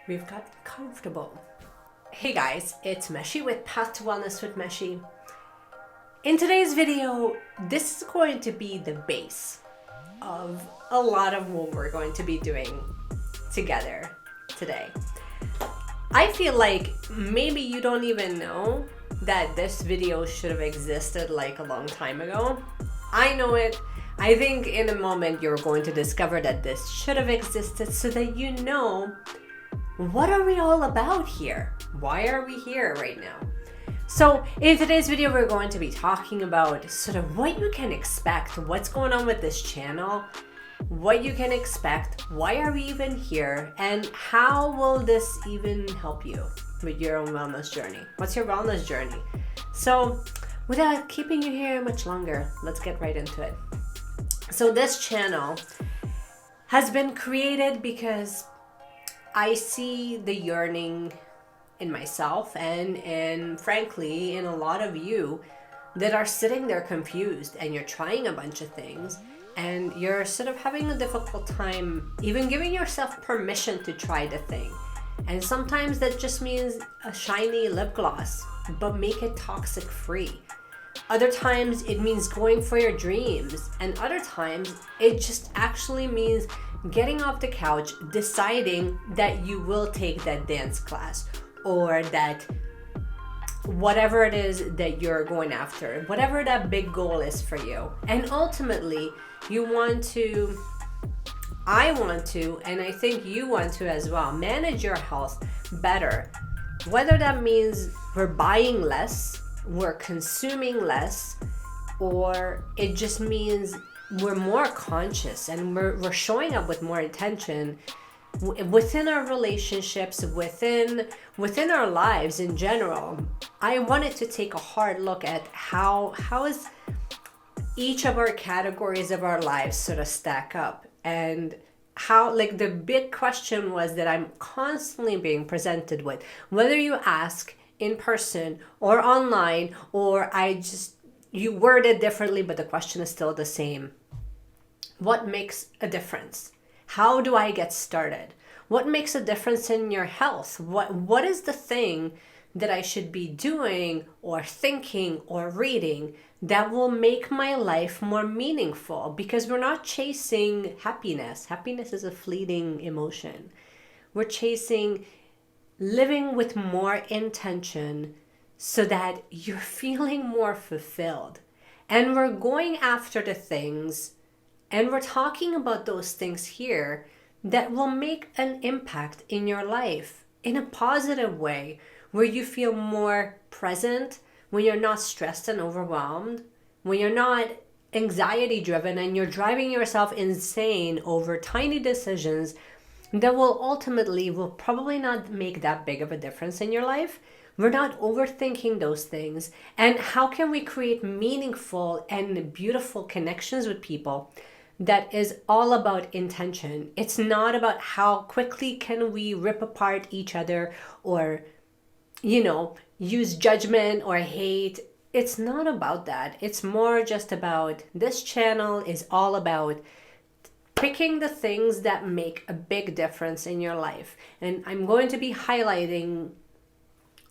We've gotten comfortable. Hey guys, it's Meshi with Path to Wellness with Meshi. In today's video, this is going to be the base of a lot of what we're going to be doing together today. I feel like maybe you don't even know that this video should have existed like a long time ago. I know it. I think in a moment you're going to discover that this should have existed so that you know what are we all about here? Why are we here right now? So in today's video, we're going to be talking about sort of what you can expect, what's going on with this channel, what you can expect, why are we even here, and how will this even help you with your own wellness journey? What's your wellness journey? So without keeping you here much longer, let's get right into it. So this channel has been created because I see the yearning in myself and frankly in a lot of you that are sitting there confused, and you're trying a bunch of things and you're sort of having a difficult time even giving yourself permission to try the thing. And sometimes that just means a shiny lip gloss, but make it toxic free. Other times it means going for your dreams, and other times it just actually means getting off the couch, deciding that you will take that dance class, or that whatever it is that you're going after, whatever that big goal is for you. And ultimately, I want to, and I think you want to as well, manage your health better. Whether that means we're buying less, we're consuming less, or it just means we're more conscious and we're showing up with more intention within our relationships, within our lives in general. I wanted to take a hard look at how is each of our categories of our lives sort of stack up, and how, like, the big question was that I'm constantly being presented with, whether you ask in person or online, or you word it differently, but the question is still the same. What makes a difference? How do I get started? What makes a difference in your health? What is the thing that I should be doing or thinking or reading that will make my life more meaningful? Because we're not chasing happiness. Happiness is a fleeting emotion. We're chasing living with more intention so that you're feeling more fulfilled. And we're going after the things, and we're talking about those things here that will make an impact in your life in a positive way, where you feel more present, when you're not stressed and overwhelmed, when you're not anxiety driven and you're driving yourself insane over tiny decisions that will probably not make that big of a difference in your life. We're not overthinking those things. And how can we create meaningful and beautiful connections with people that is all about intention? It's not about how quickly can we rip apart each other or, use judgment or hate. It's not about that. It's more just about, this channel is all about picking the things that make a big difference in your life. And I'm going to be highlighting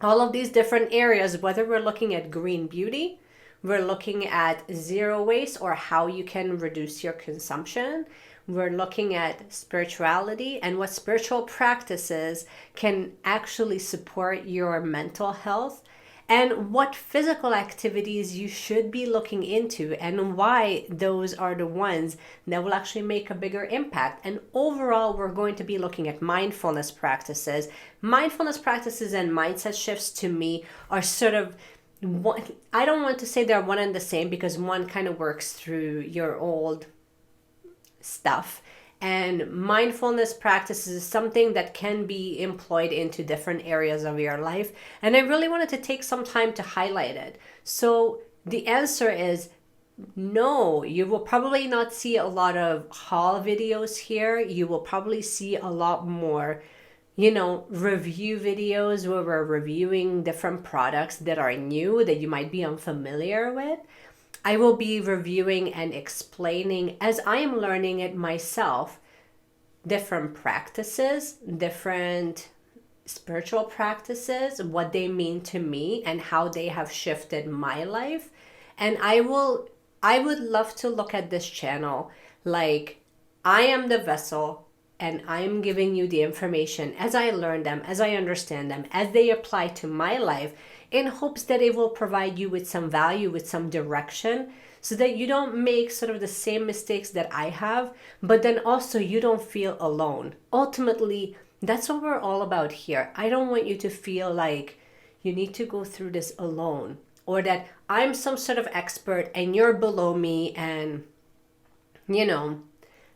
all of these different areas, whether we're looking at green beauty, we're looking at zero waste or how you can reduce your consumption, we're looking at spirituality and what spiritual practices can actually support your mental health, and what physical activities you should be looking into and why those are the ones that will actually make a bigger impact. And overall, we're going to be looking at mindfulness practices. Mindfulness practices and mindset shifts to me are sort of one, I don't want to say they're one and the same, because one kind of works through your old stuff. And mindfulness practices is something that can be employed into different areas of your life. And I really wanted to take some time to highlight it. So the answer is no. You will probably not see a lot of haul videos here. You will probably see a lot more, review videos where we're reviewing different products that are new that you might be unfamiliar with. I will be reviewing and explaining, as I am learning it myself, different practices, different spiritual practices, what they mean to me, and how they have shifted my life. And I would love to look at this channel like I am the vessel and I'm giving you the information as I learn them, as I understand them, as they apply to my life, in hopes that it will provide you with some value, with some direction, so that you don't make sort of the same mistakes that I have, but then also you don't feel alone. Ultimately, that's what we're all about here. I don't want you to feel like you need to go through this alone, or that I'm some sort of expert and you're below me and,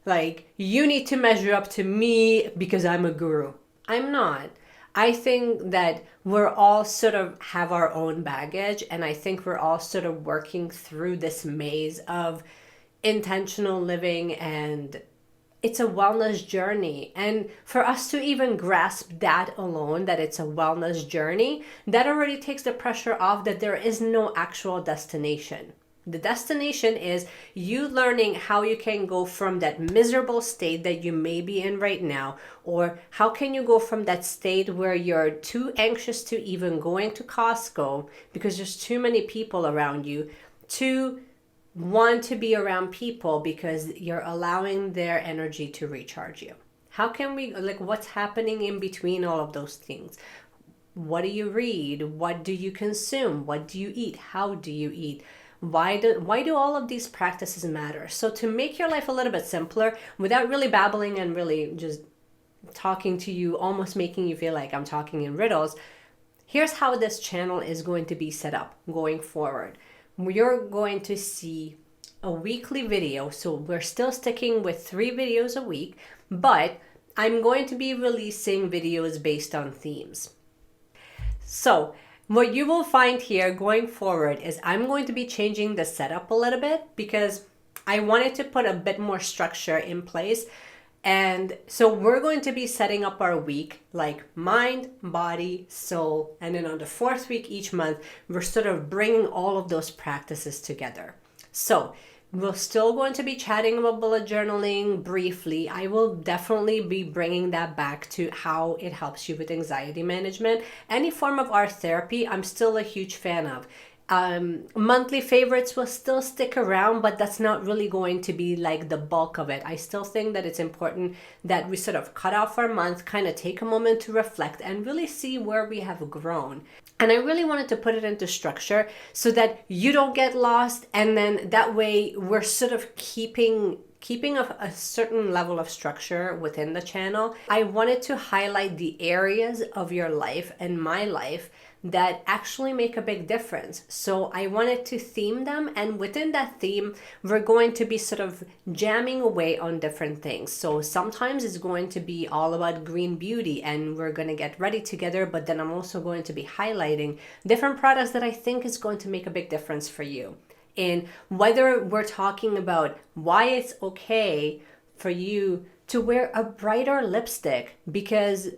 like you need to measure up to me because I'm a guru. I'm not. I think that we're all sort of have our own baggage, and I think we're all sort of working through this maze of intentional living, and it's a wellness journey. And for us to even grasp that alone, that it's a wellness journey, that already takes the pressure off that there is no actual destination. The destination is you learning how you can go from that miserable state that you may be in right now, or how can you go from that state where you're too anxious to even going to Costco because there's too many people around you, to want to be around people because you're allowing their energy to recharge you. How can we, like, what's happening in between all of those things? What do you read? What do you consume? What do you eat? How do you eat? Why do all of these practices matter? So to make your life a little bit simpler, without really babbling and really just talking to you, almost making you feel like I'm talking in riddles, here's how this channel is going to be set up going forward. You're going to see a weekly video. So we're still sticking with 3 videos a week, but I'm going to be releasing videos based on themes. So what you will find here going forward is I'm going to be changing the setup a little bit because I wanted to put a bit more structure in place. And so we're going to be setting up our week like mind, body, soul. And then on the 4th week each month, we're sort of bringing all of those practices together. So we're still going to be chatting about bullet journaling briefly. I will definitely be bringing that back to how it helps you with anxiety management. Any form of art therapy, I'm still a huge fan of. Monthly favorites will still stick around, but that's not really going to be like the bulk of it. I still think that it's important that we sort of cut off our month, kind of take a moment to reflect and really see where we have grown. And I really wanted to put it into structure so that you don't get lost, and then that way we're sort of keeping a certain level of structure within the channel. I wanted to highlight the areas of your life and my life that actually make a big difference. So I wanted to theme them, and within that theme, we're going to be sort of jamming away on different things. So sometimes it's going to be all about green beauty and we're going to get ready together, but then I'm also going to be highlighting different products that I think is going to make a big difference for you. And whether we're talking about why it's okay for you to wear a brighter lipstick because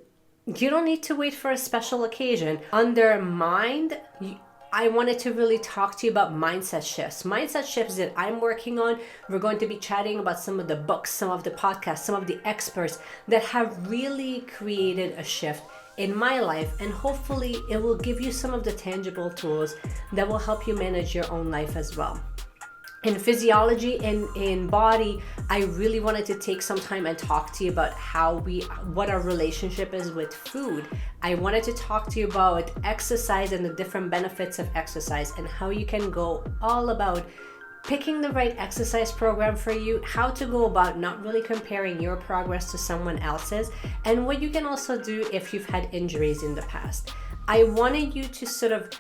you don't need to wait for a special occasion. Under mind, I wanted to really talk to you about mindset shifts. Mindset shifts that I'm working on. We're going to be chatting about some of the books, some of the podcasts, some of the experts that have really created a shift in my life, and hopefully it will give you some of the tangible tools that will help you manage your own life as well. In physiology and in body, I really wanted to take some time and talk to you about what our relationship is with food. I wanted to talk to you about exercise and the different benefits of exercise, and how you can go all about picking the right exercise program for you, how to go about not really comparing your progress to someone else's, and what you can also do if you've had injuries in the past. I wanted you to sort of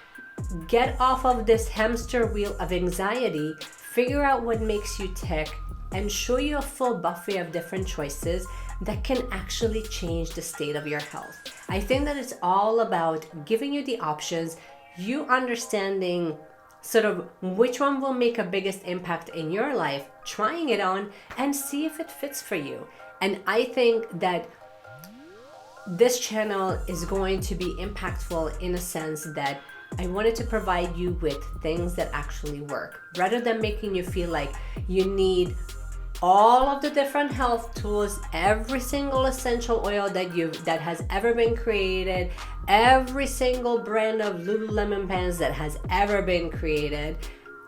get off of this hamster wheel of anxiety, figure out what makes you tick, and show you a full buffet of different choices that can actually change the state of your health. I think that it's all about giving you the options, you understanding sort of which one will make a biggest impact in your life, trying it on, and see if it fits for you. And I think that this channel is going to be impactful in a sense that I wanted to provide you with things that actually work, rather than making you feel like you need all of the different health tools, every single essential oil that has ever been created, every single brand of Lululemon pants that has ever been created.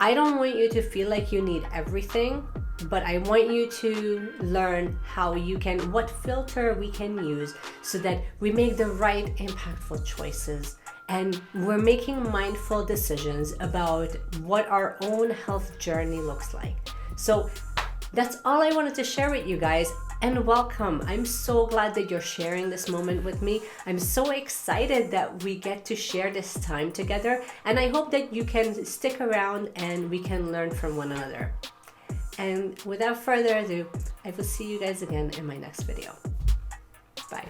I don't want you to feel like you need everything, but I want you to learn what filter we can use so that we make the right impactful choices and we're making mindful decisions about what our own health journey looks like. So that's all I wanted to share with you guys, and welcome. I'm so glad that you're sharing this moment with me. I'm so excited that we get to share this time together, and I hope that you can stick around and we can learn from one another. And without further ado, I will see you guys again in my next video. Bye.